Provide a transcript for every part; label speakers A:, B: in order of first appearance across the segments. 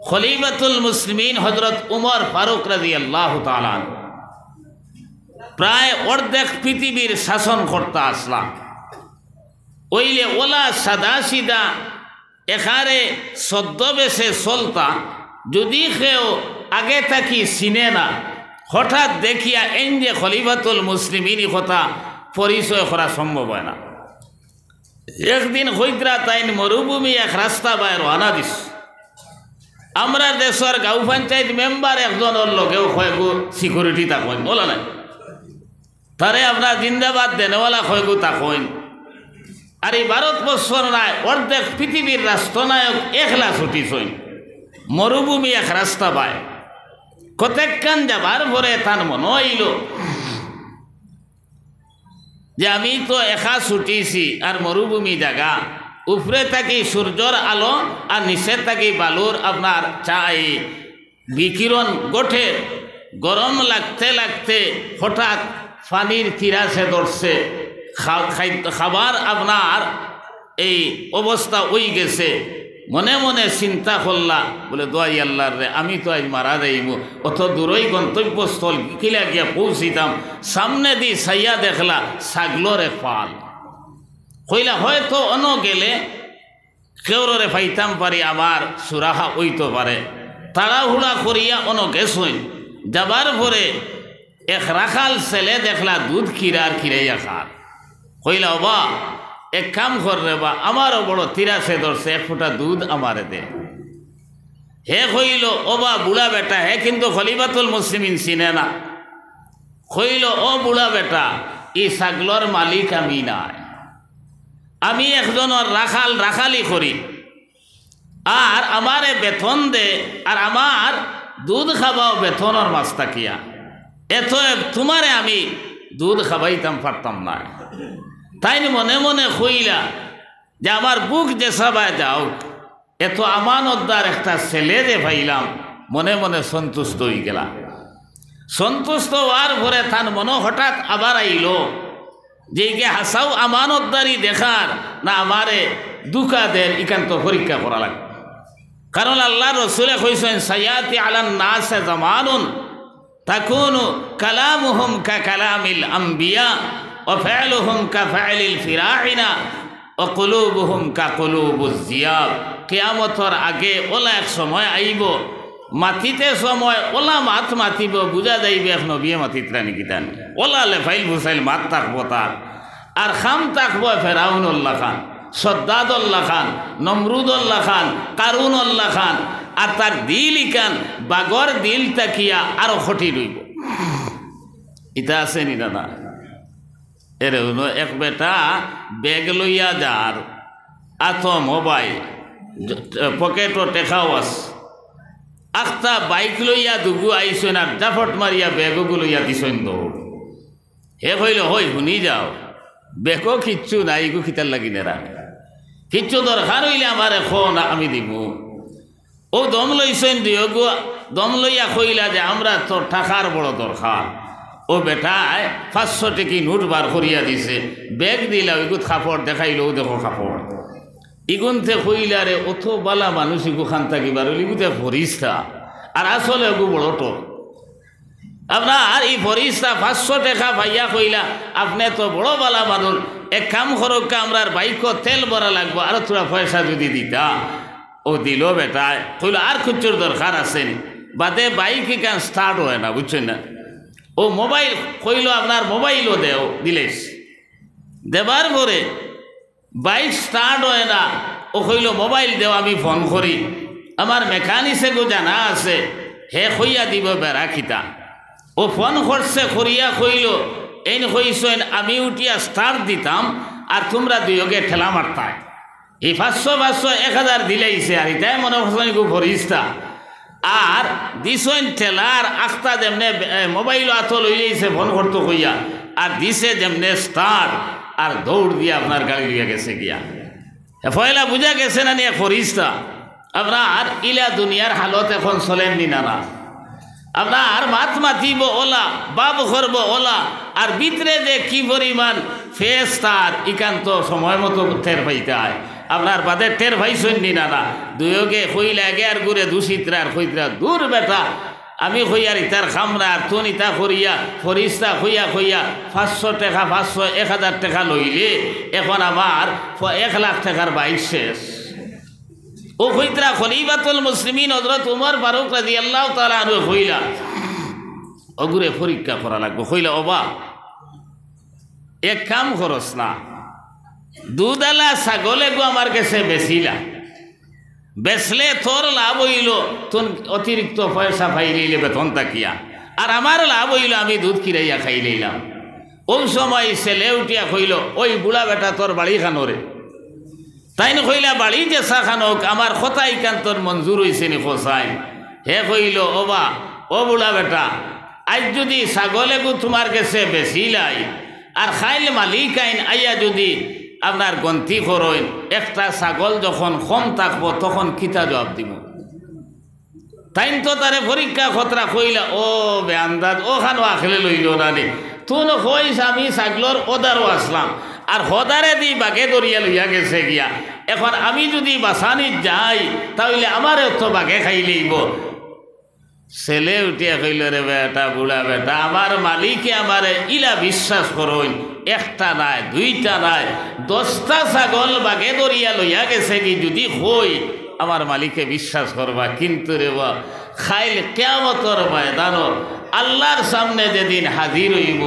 A: খলিফাতুল মুসলিমিন হযরত উমর ফারুক রাদিয়াল্লাহু তাআলা প্রায় অর্ধেক পৃথিবীর শাসন করতে আসলাম। ওইলে ওলা সাদা সিধা এখানে ছদ্মবেশে চলতা, যদি কেউ আগে থাকি চিনে না, হঠাৎ দেখিয়া এই যে খলিফাতুল মুসলিমিন কথা পরিচয় করা সম্ভব হয় না। একদিন হইতরা তাইন মরুভূমি এক রাস্তা বাই রওনা দিস। আমরা দেশের গাঁও পঞ্চায়েত মেম্বার একজনের লগেও কয়েকু সিকিউরিটি তাকইন বলা নাই, তারে আপনার জিন্দাবাদ দেনেওয়ালা কয়েকু তাকইন। আর এই ভারতবর্ষ নাই অর্ধেক পৃথিবীর রাষ্ট্রনায়ক একলা ছুটিছইন, মরুভূমি এক রাস্তা বাই কতক্ষণ যাবার পরে তার মনে হইল যে আমি তো একা ছুটিছি আর মরুভূমি জায়গা, উপরে থাকি সূর্যর আলো আর নিচে থাকি বালুর আপনার চাই বিকিরণ গোঠে, গরম লাগতে লাগতে হঠাৎ পানির তিরাসে ধরছে, খাবার আপনার এই অবস্থা ওই গেছে। মনে মনে চিন্তা করলা, বলে দোয়াই আল্লাহর রে, আমি তো আজ মারা যাইব, অত দূরই গন্তব্যস্থল কিলা গিয়া পৌঁছিতাম, সামনে দি সাইয়া দেখলা ছাগলরে পাল। কইলা হয়তো অন গেলে কেউরে পাইতাম পারি, আবার সুরাহা হইতে পারে। তাড়াহুড়া করিয়া অন গেছইন, যাবার পরে এক রাখাল ছেলে দেখলা দুধ খিরার খিরাইয়া খার। কইলা বা এক কাম কর রে বা, আমারও বড় তিরাসে ধরছে, এক ফোঁটা দুধ আমারে দে। হে কইল ও বা বুড়া বেটা, হে কিন্তু খলিফাতুল মুসলিমিন চিনে না। কইল ও বুড়া বেটা, ই ছাগলর মালিক আমি নাই, আমি একজনের রাখাল, রাখালি করি, আর আমারে বেতন দে, আর আমার দুধ খাবাও বেতনের মাছ তাকিয়া, এত তোমারে আমি দুধ খাবাইতাম পারতাম না। তাই মনে মনে কইলা যে আমার বুক যে সবাই যাও, এত আমানতদার একটা ছেলে যে পাইলাম, মনে মনে সন্তুষ্ট হয়ে গেলা। সন্তুষ্ট হওয়ার পরে তার মনে হঠাৎ আবার আইল যে হাসাও আমানতদারি দেখার না আমারে দুকাদের একান্ত পরীক্ষা করা লাগে। কারণ আল্লাহ রসুলে কইছেন সায়াতি আলান নাস জামানুন তাকুনু কালামুহুম কা কালামিল আম্বিয়া ওয়া ফা'লুহুম কা ফা'লিল ফিরাইনা ওয়া কুলুবুহুম কা কুলুবুজ জিয়াব। কিয়ামতের আগে ওলা এক সময় আইব, মাতিতে সময় ওলা মাত মাতিব, বুঝা যাইবে এখন বিয়ে মাতিতরা নাকি তান ওলা লেফাইল ভুসাইল মাত থাকবো তার, আর খাম থাকবো ফেরাউনুল্লাহ খান, সদ্দাদুল্লাহ খান, নমরুদুল্লাহ খান, কারুনুল্লাহ খান, আর তার দিল ইকান বাগর দিল তাকিয়া আরো খটি রইব। ইটা আছে নি দাদা? এর এক বেটা ব্যাগ লইয়া যার, আত মোবাইল পকেটও টেকাও আস, আখতা বাইক লইয়া দুগু আইসেন আর জাফট মারিয়া ব্যাগগু লইয়া দিছেন দৌড়। হে কইল হই শুনি যাও, বেকো কিচ্ছু নাই, গু খিতার লাগি নেরা, কিচ্ছু দরকার হইলে আমার এখন আমি দিব। ও দম লইছেন দিও গো, দম লইয়া কইলা যে আমরা তোর টাকার বড় দরকার। ও বেটায় 500 টাকি নোট বার করিয়া দিছে, ব্যাগ দিলা, ওইগু কাপড় দেখাইল, ও দেখো কাপড়। ইগুনতে কইলা রে অত বালা মানুষ ইগু খান থাকিবার ইগুতে ফরিস্তা, আর আসলে এগু বড় টোক। আপনার এই ফরিস্তা 500 টাকা পাইয়া কইলা আপনি তো বড় বালা মানুষ, এক কাম করক, আমরা বাইক তেল ভরা লাগবো, আর তোরা পয়সা যদি দিতা। ও দিল বেটায়, কইল আর খুচুর দরকার আছে নি, বাদে বাইক কেন স্টার্ট হয় না, বুঝছেন না। ও মোবাইল কইল আপনার মোবাইলও দেও, দিলেস। দেবার পরে বাইক স্টার্ট হয় না, ও কইল মোবাইল দেও, আমি ফোন করি, আমার মেকানিসে গো জানা আছে, হে কইয়া দিব বেড়া খিতা। ও ফোন করছে, করিয়া কইল এই কইছেন আমি উঠিয়া স্টার্ট দিতাম আর তোমরা দুইকে ঠেলা মারতাই। এই 500 1000 দিলেইছে, আর এটাই মনে করছেন গো ফরিস্তা। আর দিছেন ঠেলার আখতা যেমনে মোবাইল হাত লইলেইছে ফোন করতো কইয়া, আর দিছে যেমনে স্টার্ট, আর দৌড় দিয়ে আপনার গাড়ি লিয়া গেছে গিয়া। পয়লা বুঝা গেছে না নিয়ে ফরিস্তা। আপনার ইলা দুনিয়ার হালত এখন চলেননি না না, আপনার মাত মাতিব ওলা, বাপ করব ওলা, আর ভিতরে যে কি পরিমাণ ফেস তার ইকান্ত সময় মতো টের পাইতে হয়। আপনার বাদে টের ভাই সন্নি না না দুয়োকে কইলে আগে আর ঘুরে দূষিতরা আর কইতরা দূর বেটা আমি হইয়ার ইতার খামরা আর তুন ইতা করিয়া ফরিস্তা হইয়া হইয়া 500 টাকা 500 1000 টাকা লইলে এখন আমার 1 লাখ টাকার বাইক শেষ ও হইতরা খলিফাতুল মুসলিমিন হযরত উমর ফারুক রাদিয়াল্লাহু তাআলা আনহু হইলা অগুরে পরীক্ষা করা লাগবে হইলা ওবা এক কাম করস না দুধালা ছাগলে গো আমার কাছে বেচিলা বেচলে তোর লাভ হইল তোর অতিরিক্ত পয়সা পাইলে বেতন তাকিয়া আর আমার লাভ হইল আমি দুধ কিরাইয়া খাই লইলাম ওই সময় ছেলে উঠিয়া কইল ওই বুড়া বেটা তোর বাড়ি খানোরে তাই না কইলা বাড়ি যে চা খানোক আমার কথাই কান তোর মঞ্জুর হয়েছে নি ফসাই হে কইল ওবা ও বুড়া বেটা আজ যদি ছাগলে গো তোমার কাছে বেচিলাই আর খাইল মালিক আইন আইয়া যদি আপনার গন্তি করইন একটা ছাগল যখন কম থাকবো তখন কিতা জবাব দিব তাইন তো তারে পরীক্ষা খতরা কইলা ও বেআন্দাজ ওখানো আখলে লইল না রে তুন কইস আমি ছাগলর ওদারও আসলাম আর হদারে দি বাগে দরিয়া লইয়া গেছে গিয়া এখন আমি যদি বাসানি যাই তাহলে আমারও তো বাগে খাই লইব ছেলে উঠিয়া কইল রে বেটা বুড়া বেটা আমার মালিকে আমারে ইলা বিশ্বাস করইন একটা নাই দুইটা নাই 10টা ছাগল বাগে দরিয়া লইয়া গেছে কি যদি হই আমার মালিকে বিশ্বাস করবা কিন্তু রে বা খাইল কিয়ামতের ময়দানো আল্লাহর সামনে যেদিন হাজির হইব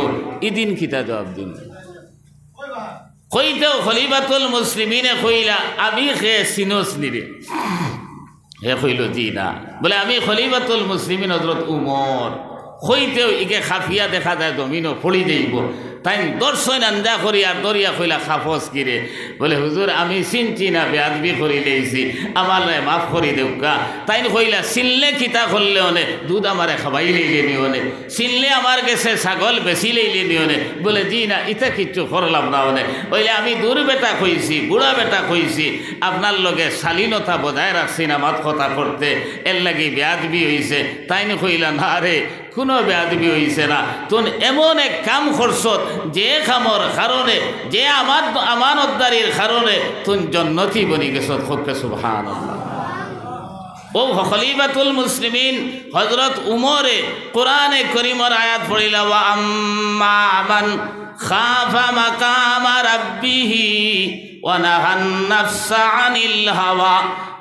A: এদিন কিতা জবাব দিন কইতেও খলিফাতুল মুসলিমিনে কইলা আমি খে সিনোস নিরে হে কইল জি না বলে আমি খলিফাতুল মুসলিমিন হযরত উমর কইতেও ইকে খাফিয়া দেখা যায় জমিনও ফড়ি দেইব তাই দর্শন আন্দা করি আর দরিয়া কইলা খাফস কিরে বলে হুজুর আমি চিনছি না বেয়াদবি করি লেইছি আমার মাফ করি দেউকা তাই কইলা চিনলে কিতা করলে অনে দুধ আমারে খাবাই লইলে নিওনে চিনলে আমার গেছে ছাগল বেশি লইলে নিওনে বলে জি না ইটা কিচ্ছু করলাম না অনে বলে আমি দূর বেটা কইছি বুড়া বেটা কইছি আপনার লগে শালীনতা বজায় রাখছি না মাত কথা করতে এর লাগি বেয়াদবি হইছে তাই কইলা না রে কোনো বেয়াদবি হইছে না তুন এমন এক কাম করছত যে কামর কারণে যে আমার আমানতদারির কারণে তুন জান্নাতি বনি গেছত খুবকে সুবহানাল্লাহ ও খলিফাতুল মুসলিমিন হযরত উমরে কোরআনে কারীমের আয়াত পড়িলা ওয়া আম্মা মান খাফা মাকামা রাব্বিহি ওয়া নাহান নাফসা আনিল হাওয়া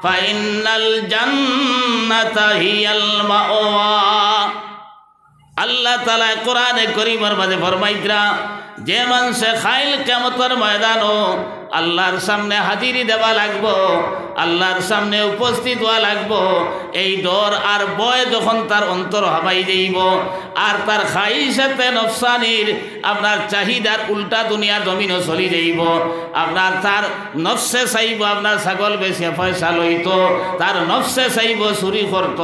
A: ফাইন্নাল জান্নাতা হিয়াল মাওয়া আল্লাহ তাআলা কোরআনে কারীমের মাঝে ফরমাইতরা যে মানুষে খাইল কিয়ামতের ময়দানও আল্লাহর সামনে হাজিরি দেওয়া লাগবো আল্লাহর সামনে উপস্থিত হওয়া লাগবো এই ডর আর ভয় যখন তার অন্তর হাবাই যাইব আর তার খাইশাতে নফসানির আপনার চাহিদার উল্টা দুনিয়া জমিনও চলি যাইব আপনার তার নফসে চাইব আপনার ছাগল বেশি পয়সা লইত তার নফসে চাইব চুরি করত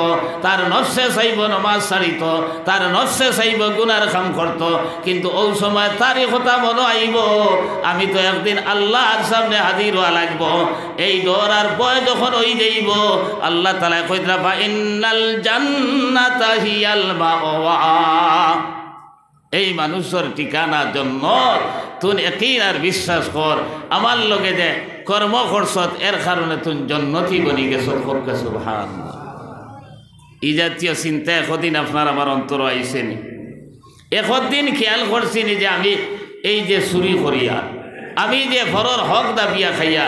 A: তার নফসে চাইব নমাজ ছাড়িত তার নফসে চাইব গুনার কাম করত কিন্তু ওই সময় তারই কথা মনে আইব আমি তো একদিন আল্লাহর সামনে হাজির হওয়া লাগবো এই ডর আর ভয় যখন হই যাইব আল্লাহ তাআলা কইতরা ফা ইন্নাল জান্নাতা হিয়াল মাওয়া এই মানুষের ঠিকানা জন্য তুই একই আর বিশ্বাস কর আমার লগে যে কর্ম করছত এর কারণে তুই জান্নাতি বনি গেছ খুবকে সুবহানাল্লাহ এই জাতীয় চিন্তা একদিন আপনার আমার অন্তর আইসেনি একদিন খেয়াল করছিনি যে আমি এই যে চুরি করিয়া আমি যে ফরর হক দাবিয়া খাইয়া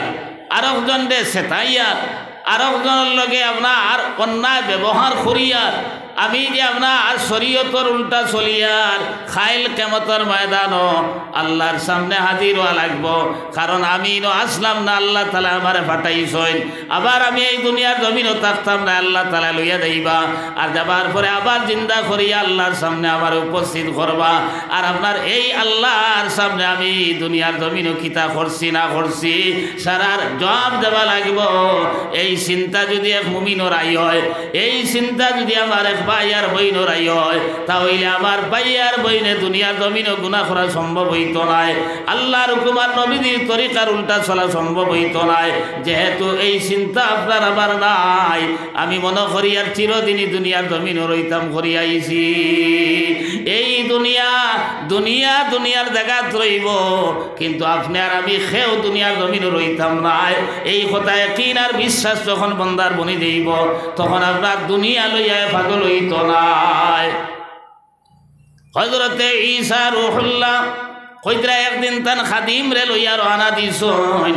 A: আরেকজন দে সেতাইয়া আরেকজনের লগে আপনার অন্যায় ব্যবহার করিয়া আমি যে আপনার শরীয়তর উল্টা চলিয়ার খাইল কিয়ামতের ময়দানো আল্লাহর সামনে হাজির হওয়া লাগবো কারণ আমি আসলাম না আল্লাহ তাআলা আমারে পাঠাইছেন আবার আমি এই দুনিয়ার জমিনও থাকতাম না আল্লাহ তাআলা লইয়া যাইবা আর যাবার পরে আবার জিন্দা করিয়া আল্লাহর সামনে আমার উপস্থিত করবা আর আপনার এই আল্লাহর সামনে আমি দুনিয়ার জমিনও কিতা করছি না করছি সারার জবাব দেওয়া লাগবো এই চিন্তা যদি এক মুমিনের আই হয় এই চিন্তা যদি আমার এক ভাই আর বইন রাই হয় তাহলে আমার ভাই আর বইনে দুনিয়ার জমিনও গুনাহ করা সম্ভব হইত নাই, আল্লাহর হুকুম আর নবীর তরিকার উল্টা চলা সম্ভব হইত নাই। যেহেতু এই চিন্তা আপনার আমার নাই, আমি মনে করি আর চিরদিনই দুনিয়ার জমিনও রইতাম করিয়াইছি। এই দুনিয়ার জায়গাত রইব, কিন্তু আপনি আর আমি খেয়েও দুনিয়ার জমিনও রইতাম নাই। এই কথা একদিন আর বিশ্বাস যখন বন্দার বনি দেব, তখন আপনার দুনিয়া লইয়া পাগল হইত নাই। হযরতে ঈসা রূহুল্লাহ কইতরা একদিন তান খাদিম রে লইয়া রওনা দিছন।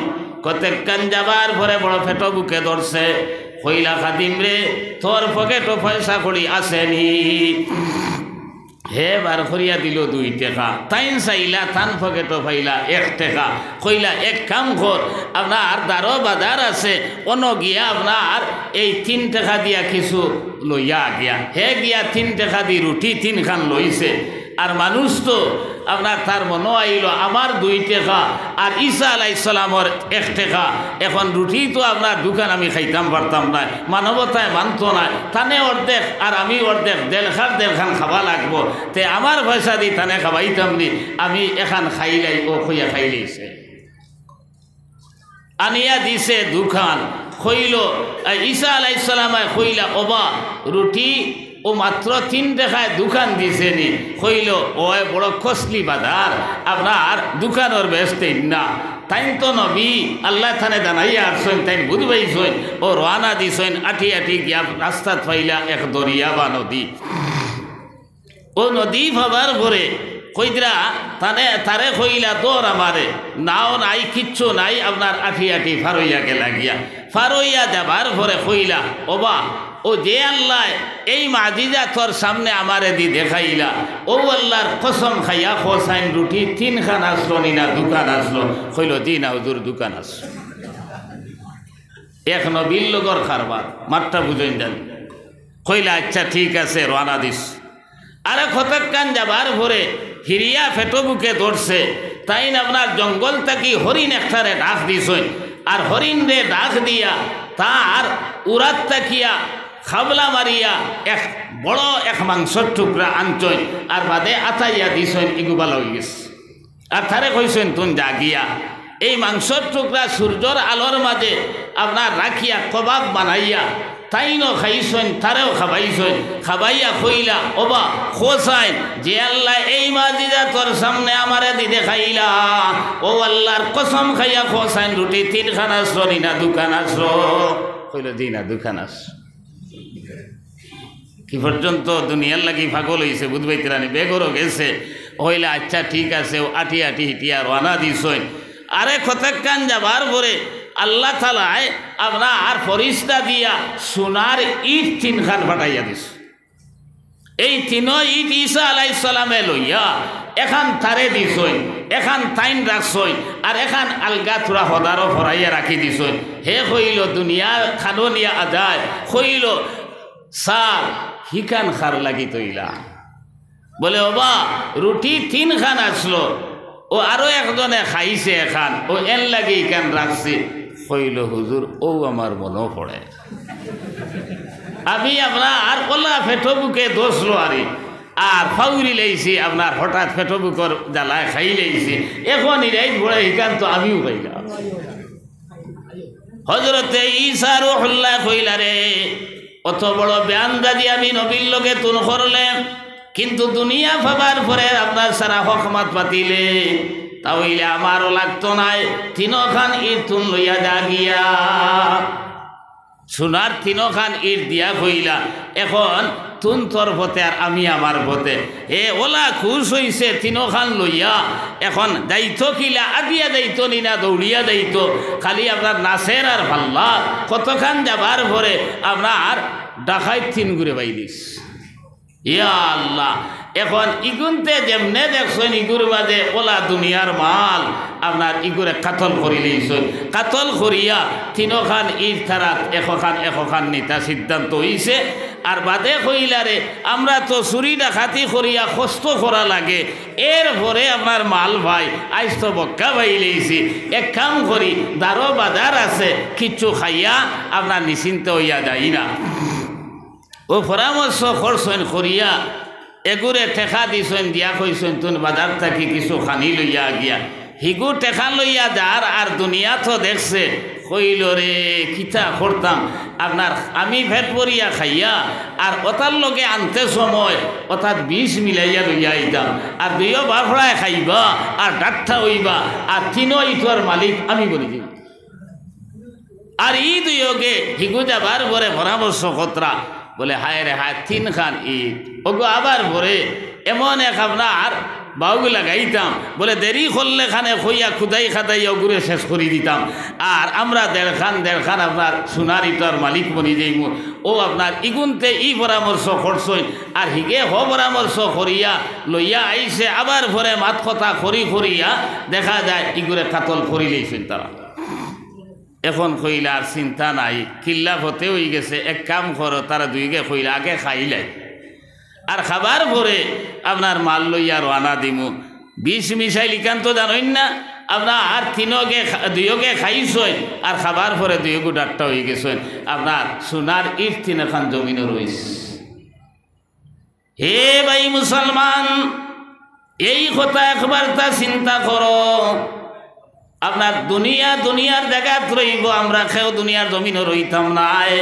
A: কতক্ষণ যাবার পরে বড় ফেটো বুকে ধরছে, কইলা খাদিম রে তোর পকেটও পয়সা কড়ি আসেনি। হে বার করিয়া দিল 2 টাকা, তাইন চাইলা তান পকেটও পাইলা 1 টাকা। কইলা এক কাম কর, আপনার দারো বাজার আছে অন গিয়া আপনার এই 3 টাকা দিয়া কিছু লইয়া গিয়া। হে গিয়া 3 টাকা দি রুটি 3 খান লইছে। আর মানুষ তো আপনার তার মনে আইল আমার 2 টাকা আর ঈসা আলাইহিস সালামের 1 টাকা, এখন রুটি তো আপনার দোকান আমি খাইতাম পারতাম না, মানবতায় মানত না। তানে অর্ধেক আর আমি অর্ধেক, 1.5 খান খাওয়া লাগবো, তে আমার পয়সা দি তানে খাওয়াইতাম নি, আমি এখান খাইলাই ও খুঁয়া খাইলেছে। আনিয়া দিছে দোকান, খইল ঈসা আলাইহিস সালামে কইলা ওবা রুটি ও মাত্র 3 টাকায় দোকান দিছে নি। কইল ও বড় কসলি বাজার, আপনার দোকানের ব্যস্তেই না। তাই তো নবী আল্লাহ থানে জানাইয়া আসছেন, তাই বুঝবাইছেন ও রওনা দিছেন। আঠি গিয়া রাস্তাত পাইলা এক দরিয়া বা নদী। ও নদী ভাবার পরে কইদরা তারে কইলা তোর আমারে নাও নাই কিচ্ছু নাই, আপনার আঠি ফারইয়া গেলা গিয়া। ফারইয়া যাবার পরে কইলা ওবা ও যে আল্লাহ এই মাজিজা তোর সামনে আমারে দি দেখাইলা, ও আল্লাহর কসম খাইয়া খোসাইন রুটি 3 খান আসলো নি না দোকান আসলো? কইল জি না হুজুর দোকান আসলো। এক নবীর লগর খারবার মাত্রা বুঝেন যান। কইলা আচ্ছা ঠিক আছে রওনা দিস। আরে কতক্ষণ যাবার পরে হিরিয়া ফেটো বুকে ধরছে, তাই আপনার জঙ্গল থেকে হরিণ একটারে ডাক দিছেন। আর হরিণ রে ডাক দিয়া তার উড়াত তাকিয়া খাবলা মারিয়া এক বড় এক মাংসর টুকরা আনছেন, আর বাদে আতাইয়া দিছেন ইগুবা লই গেছে। আর তারে কইছেন তুন জাগিয়া এই মাংসর টুকরা সূর্যর আলোর মাঝে আপনার রাখিয়া কবাব বানাইয়া তাইনও খাইছেন, তারেও খাবাইছেন। খাবাইয়া কইলা ওবা খোসাইন যে আল্লাহ এই মাজিজা তোর সামনে আমারে দি দেখাইলা, ও আল্লাহর কসম খাইয়া খোসাইন রুটি 3 খান আসলো নি না দোকান আসলো? কইল জি না দোকান আস। কি পর্যন্ত দুনিয়ার লাগি পাগল হইছে বুঝবাইতেরানি, বেগরও গেছে। হইলে আচ্ছা ঠিক আছে আটি হিটিয়া রওনা দিছেন। আরে কতক্ষণ যাবার পরে আল্লাহ তাআলায় আপনার ফরিস্তা দিয়া সোনার ইট 3 খান ফাটাইয়া দিস। এই 3 ইট ঈসা আলাইহিস সালামে লইয়া এখান তারে দিছেন, এখান তাইন রাখছেন, আর এখান আলগা থোড়া হদারও ভরাইয়া রাখি দিছেন। হে কইল দুনিয়ার খাননিয়া আদায় কইল সার হিকান খার লাগি তৈলা। বলে ওবা রুটি 3 খান আসলো, ও আরো একজনে খাইছে এখান, ও এর লাগে ইকান রাখছে। কইল হুজুর ও আমার মনে পড়ে, আমি আপনার ওলা ফেটো বুকে দোষলো আর ফাউরি লাইছি, আপনার হঠাৎ ফেটো বুকর জ্বালায় খাই লাইছি, এখন ইরাই ঘোড়া ইকান তো আমিও খাইলাম। হযরতে ঈসা রূহুল্লাহ কইলা রে অত বড় বেয়ান্দাজি আমি নবীর লগে তুন করলে, কিন্তু দুনিয়া ভাবার পরে আপনার সারা হকমত পাতিলে, তাহলে আমারও লাগতো নাই। 3 খান ইট তুন লইয়া যা গিয়া সোনার 3 খান ইট দিয়া কইলা এখন তুন তোর পথে আর আমি আমার পথে। এ ওলা খুশ হইছে 3 খান লইয়া, এখন যাইতো কিলা আগিয়া যাইতো নি না দৌড়িয়া যাইতো, খালি আপনার নাচের আর ভাল্লা। কতখান যাবার পরে আপনার ডাকাইত 3 ঘুরে বাইলিস। ইয়া আল্লাহ, এখন ইগুনতে যেমনে দেখছেন ইগুর মাঝে ওলা দুনিয়ার মাল আপনার ইগুরে কাতল করি লইছেন। কাতল করিয়া 3 খান ইট তারা 1 খান নিতা সিদ্ধান্ত হইছে। আর বাদে কইলারে আমরা তো চুরি ডাকাতি করিয়া কষ্ট করা লাগে, এরপরে আপনার মাল ভাই আইস তো বক্কা ভাই লইছি, এক কাম করি দারো বাজার আছে কিচ্ছু খাইয়া আপনার নিশ্চিন্ত হইয়া যাই না। ও পরামর্শ করছেন করিয়া এগুরে টেকা দিছেন দিয়া কইছেন তুন বাজার থাকি কিছু খানি লইয়া গিয়া হিগু টেকা লইয়া যার আর দুনিয়া তো দেখছে কইল রে কিতা করতাম আপনার আমি ভেট পরিয়া খাইয়া আর ওটার লগে আনতে সময় অর্থাৎ 20 মিলাইয়া লইয়া আইতাম আর দুইও বাফড়ায় খাইবা আর ডাক্তা হইবা আর তিনও ইটোর মালিক আমি বলি দিই আর ই দুইকে হিগু যাবার পরে পরামর্শ কতরা বলে হায় রে হায় 3 খান ঈদ ওগো আবার পরে এমন এক আপনার বাউগু লাগাইতাম বলে দেরি করলে খানে খইয়া খুদাই খাদাই ওগুরে শেষ করে দিতাম আর আমরা দেড় খান আপনার সোনার ইটার মালিক বনি যাইব ও আপনার ইগুনতে ই পরামর্শ করছই আর হিগে পরামর্শ করিয়া লইয়া আইসে আবার পরে মাত কথা করিয়া দেখা যায় ইগুরে কাতল করি লইছেন তারা এখন কইলা আর চিন্তা নাই কিল্লা হতে হয়ে গেছে এক কাম করো তারা দুইকে কইলা আগে খাইলাই আর খাবার পরে আপনার মাল লইয়া রানা দিমু 20 মিশাই লিখান তো জানেন না আপনার আর দুইকে খাইছই আর খাবার পরে দুইগু ডাক্তার হয়ে গেছেন আপনার সোনার ইট 3 খান জমিনে রয়েছে হে ভাই মুসলমান এই কথা একবার তা চিন্তা করো আপনার দুনিয়ার জায়গাত রইব আমরা খেয়েও দুনিয়ার জমিনও রইতাম নাই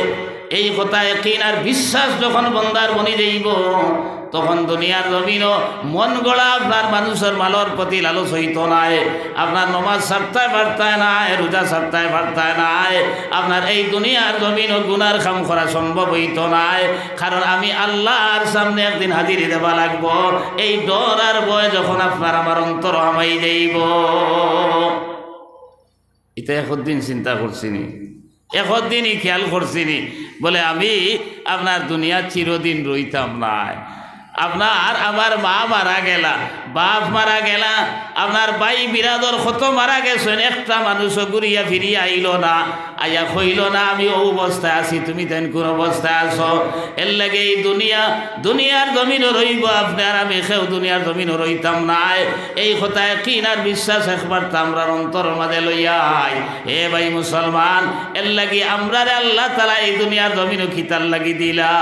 A: এই কথা একদিন আর বিশ্বাস যখন বন্দার বনি যাইব তখন দুনিয়ার জমিনও মন গড়া আপনার মানুষের মালর প্রতি লালস হইত নাই আপনার নমাজ সাপ্তাহে বার্তায় নাই রোজা সপ্তাহে বার্তায় নাই আপনার এই দুনিয়ার জমিনও গুনার কাম করা সম্ভব হইত নাই কারণ আমি আল্লাহর সামনে একদিন হাজিরি দেবা লাগবো এই ডর আর ভয় যখন আপনার আমার অন্তর হামাই যাইব এটা একদিন চিন্তা করছিনি একদিনই খেয়াল করছিনি বলে আমি আপনার দুনিয়া চিরদিন রইতাম নাই আপনার আমার মা মারা গেলা বাপ মারা গেলা আপনার ভাই বিরাদর কত মারা গেছেন একটা মানুষও ঘুরিয়া ফিরিয়া আইল না আইয়া কইল না আমি ও অবস্থায় আছি তুমি তেন কোন অবস্থায় আছো এর লাগে এই দুনিয়ার জমিনও রইব আপনার আমি খেয়েও দুনিয়ার জমিনও রইতাম নাই এই কথায় কিন আর বিশ্বাস একবার আমরা অন্তর মাঝে লইয়াই হে ভাই মুসলমান এর লাগে আমরা আল্লাহ তাআলা এই দুনিয়ার জমিনও খিতার লাগি দিলা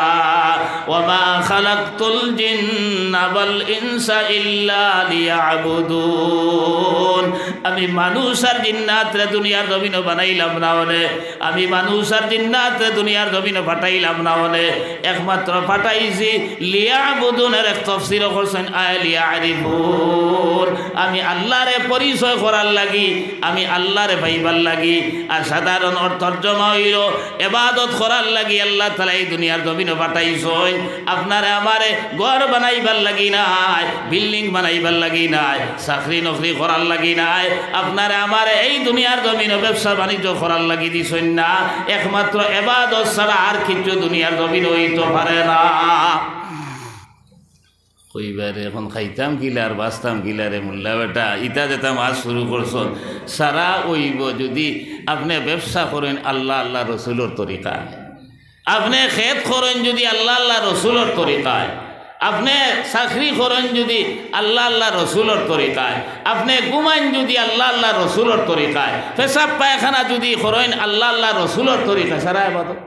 A: ওয়া মা খালাকতুল জিন্না ওয়াল ইনসা ইল্লা লিয়াবুদুন আমি মানুষ আর জিন্নাত রে দুনিয়ার জমিনও বানাইলাম না বলে আমি মানুষ আর জিন্নাত রে দুনিয়ার জমিনও পাঠাইলাম না বলে একমাত্র পাঠাইছি লিয়াবুদুনের এক তাফসীর করছেন লিয়ারিফুন আমি আল্লাহরে পরিচয় করার লাগি আমি আল্লাহরে পাইবার লাগি আর সাধারণ তর্জমা হইল ইবাদত করার লাগি আল্লাহ তাআলা এই দুনিয়ার জমিনও পাঠাইছেন আপনারে আমারে ঘর বানাইবার লাগি নাই বিল্ডিং বানাইবার লাগি নাই চাকরি নকরি করার লাগি নাই আপনারে আমারে এই দুনিয়ার জমিনও ব্যবসা বাণিজ্য করার লাগি দিছেন না একমাত্র ইবাদত ছাড়া আর কিছু দুনিয়ার জমিন হইতে পারে না কইবারে এখন খাইতাম কিলা আর বাঁচতাম কিলা রে মোল্লা বেটা ইটা যেতাম আজ শুরু করছো সারা ওইব যদি আপনি ব্যবসা করেন আল্লাহ রসুলের তরিকায় আপনি খেত করেন যদি আল্লাহ রসুলের তরিকায় আপনি চাকরি করেন যদি আল্লাহ রসুলের তরিকায় আপনি ঘুমাইন যদি আল্লাহ রসুলের তরিকায় পেশাব পায়খানা যদি করেন আল্লাহ রসুলের তরিকায় সারা ইবাদত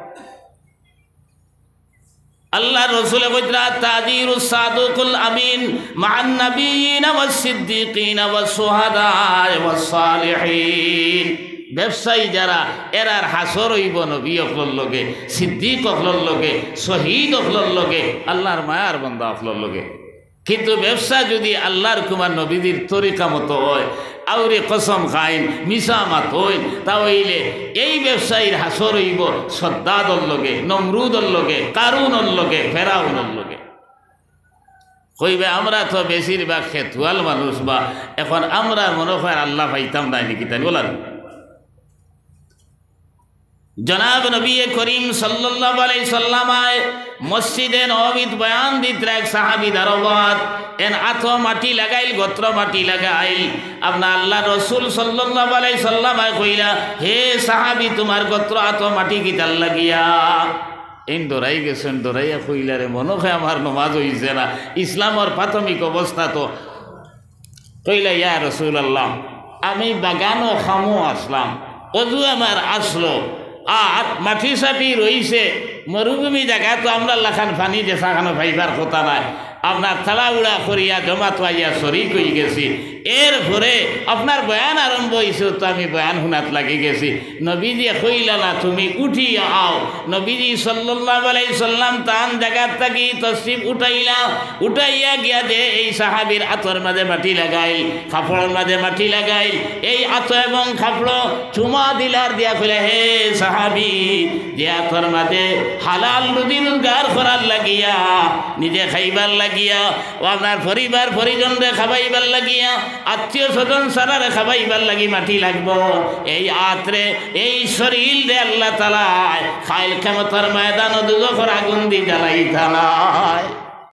A: আল্লাহ রসুল কইরা তাজিরুস সাদুকুল আমিন মান নাবিয়িনা ওয়াস সিদ্দিকিনা ওয়াস শুহাদা ওয়াস সালিহিন ব্যবসায়ী যারা এরার হাসর হইব নবী অকলর লগে সিদ্দিক অকলর লগে শহীদ অকলর লগে আল্লাহর মায়ার বান্দা অকলর লগে কিন্তু ব্যবসা যদি আল্লাহর কুমার নবীদের তরিকা মতো হয় আউরে কসম খাইন মিসামাত হইন তাহলে এই ব্যবসায়ীর হাসর হইব সদ্দাদর লগে নমরুদর লগে কারুনর লগে ফেরাউনর লগে কইবে আমরা তো বেশিরভাগ খেতুয়াল মানুষ বা এখন আমরা মনে হয় আল্লাহ পাইতাম নাই নাকি তাই বলার জনাব নবী করিম সাল্লাল্লাহু আলাইহি সাল্লামায় মসজিদে নববীত বয়ান দিত এক সাহাবী দারবাত এন আতো মাটি লাগাইল গোত্র মাটি লাগাইল আপনার আল্লাহ রসুল সাল্লাল্লাহু আলাইহি সাল্লামায় কইলা হে সাহাবী তোমার গোত্র আতো মাটি কিতাল লাগিয়া এন দৌড়াই গেছেন দৌড়াইয়া কইলা রে মনে হয় আমার নমাজ হইছে না ইসলামের প্রাথমিক অবস্থা তো কইলা ইয়া রাসূলুল্লাহ আমি বাগানও খামো আসলাম অজু আমার আসলো আর মাটি সাটি রইছে মরুভূমি জায়গা তো আমরা লাখান পানি যে সাখানো পাইবার কথা নাই আপনার তালাউড়া করিয়া জমা তোয়াইয়া শরিক হয়ে গেছি এরপরে আপনার বয়ান আরম্ভ হয়েছে তো আমি বয়ান শুনাত লাগি গেছি নবীজি কইলা না তুমি উঠিয়া আও নবীজি সাল্লাল্লাহু আলাইহি সাল্লাম তান জায়গার থাকি তসরিফ উঠাইয়া গিয়া যে এই সাহাবীর আতর মাঝে মাটি লাগাইল কাপড়ের মাঝে মাটি লাগাইল এই আতর এবং কাপড় চুমা দিলার দিয়া কইলে হে সাহাবী যে আতর মাঝে হালাল রুজি রোজগার করার লাগিয়া নিজে খাইবার লাগিয়া ও আপনার পরিবার পরিজনরে খাবাইবার লাগিয়া আত্মীয় স্বজন সারারে খাবাইবার লাগি মাটি লাগবো এই আত্রে এই শরীর রে আল্লাহ তাআলা খাইল কিয়ামতের ময়দান দুজখের আগুন দি জ্বালাইতা নাই